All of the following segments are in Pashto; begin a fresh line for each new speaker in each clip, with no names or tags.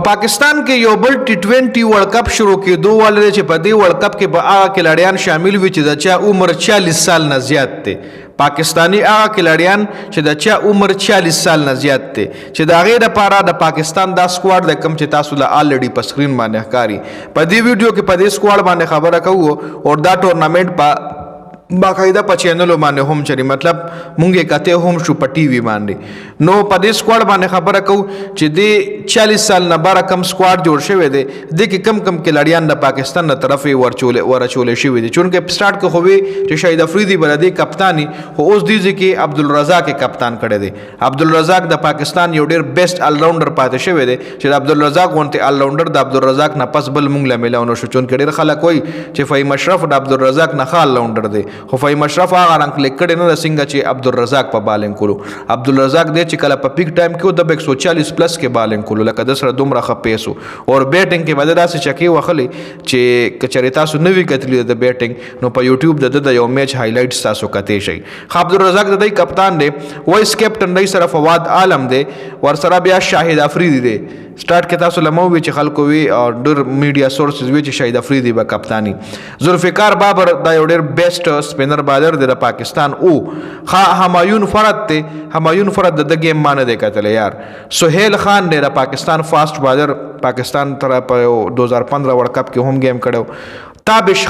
पाकिस्तान के यो बल T20 world cup शुरू केदो वाले چې په دې वर्ल्ड कप کې به هغه کھلاړیان شامل وي چې د چا عمر 40 سال نه زیات دی پاکستانی هغه کھلاړیان چې د چا عمر 40 سال نه زیات دی چې د هغې لپاره د پاکستان دا سکواډ د کم چې تاسو له الریډي په سکرین باندې ښکاري په دې ویډیو کې په دې سکواډ باندې خبره کوو او دا ټورنامنټ په باقاعده په چینلو باندې هم چری مطلب مونږه کته هم شو په ټي وي باندې نو په دې سکواډ باندې خبره کو چې د 40 سال نه بار کم سکواډ جوړ شوی دی د کې کم کم کھلاړیان د پاکستان نه طرفه ورچول شوی دي چونکه سٹارټ کو خوي چې شاهد افریدي بلدي کپتانی خو اوس دی چې عبدالرزاق کپتان کړي دي عبدالرزاق د پاکستان یو ډیر بیسټ ال راونډر پاتې شوی دی چې عبدالرزاق غونته ال راونډر د عبدالرزاق نه پس بل مونږ له ملاونو شو چونکه ډیر خلک وای چې فهیم اشرف د عبدالرزاق نه خال راونډر دی خو فهیم اشرف هغه رنګ کلیک کړي نه څنګه چې عبدالرزاق په بالینګ کولو عبدالرزاق دې چې کله په پیک ټایم کې د 140 پلس کې بالینګ کولو لکه د سره دومره خپېسو او بیټینګ کې بده داسې چکی وخلی چې کچری تاسو نوی کتلی د بیټینګ نو په یوټیوب د یو میچ هایلایټس تاسو کته شي عبدالرزاق د دې کپتان دی وایس کیپټن دی سره فواد عالم دی ور سره بیا شاهد افریدي دی سٹارټ کې تاسو لمو وی چې خلکو وی او ډیر میډیا سورسز وی چې شاهد افریدي به کپتانی ذوالفقار بابر دا یو ډیر بیسټ سپینر بالر دی د پاکستان او همایون فرد ته همایون فرد د گیم مان دی کتل یار سہیل خان دی د پاکستان فاست بالر پاکستان تر په 2015 ورلد کپ کې هم گیم کړو تابش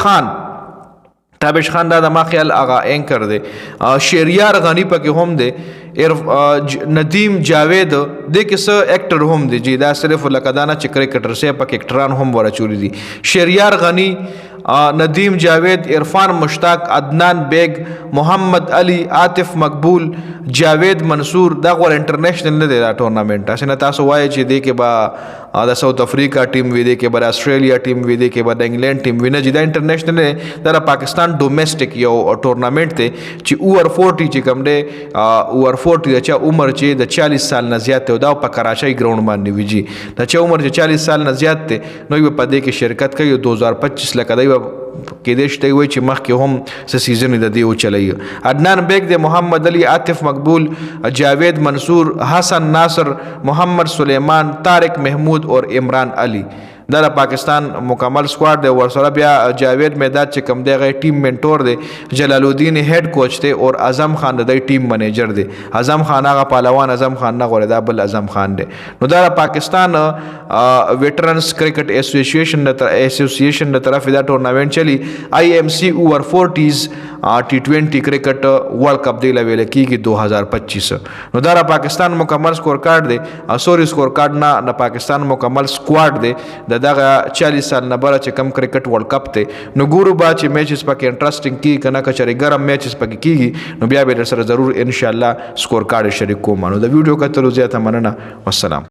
خان دا د ما خیال اغا اینکر دی شهریار غنی پکې هم دی ندیم جاوید د کیسه ایکټر هم دی جی دا صرف لکدانه چې کرکټر سه پکې ایکټران هم ورچولې دي شهریار غنی ندیم جاوید عرفان مشتاق عدنان بیگ محمد علی عاطف مقبول جاوید منصور دا غور انټرنیشنل نه دی دا ټورنامنټ اسنه تاسو وایي چې دی کې با د ساوث افریقا ټیم وی دی کې با استرالیا ټیم وی دی کې با د انګلند ټیم وی نه جدا انټرنیشنل دا پاکستان ډومېسټک یو ټورنامنټ دی چې اوور 40 چې کوم دی اوور 40 د چا عمر چې د 40 سال نه زیات دی دا په کراچۍ ګراوند باندې ویجی د چا عمر چې 40 سال نه زیات دی نو یو په دې کې شرکت کوي 2025 لکه دی کې دې شته وي چې مخکې هم س سیزن د دی او چلای عدنان بیگ د محمد علی عاطف مقبول جاوید منصور حسن ناصر محمد سلیمان طارق محمود اور عمران علی دا پاکستان مکمل سکواډ دی ور سره بیا جاوید میداد چې کم دی غي ټیم منټور دی جلال الدین هډ کوچ دی او اعظم خان د ټیم منیجر دی اعظم خان هغه پهلوان اعظم خان نه غوړی دا بل اعظم خان دی نو دا پاکستان ویټرنز کرکټ اسوسییشن د طرف دا ټورنامنټ چلی آئی ایم سی اوور 40s T20 کرکټ ورلد کپ دی لویل کیږي 2025 نو دا پاکستان مکمل سکور کارت دی سوري سکور کارت نه د پاکستان مکمل سکواډ دی دغه 40 سال نه بره چې کم کرکټ ورلد کپ ته نو ګورو با چې میچز پکې انټرېسټینګ کی کنه کچري ګرم میچز پکې کیږي نو بیا به سره ضرور ان شاء الله سکور کارت شریک کوم نو د ویډیو کتلو زیاته مننه والسلام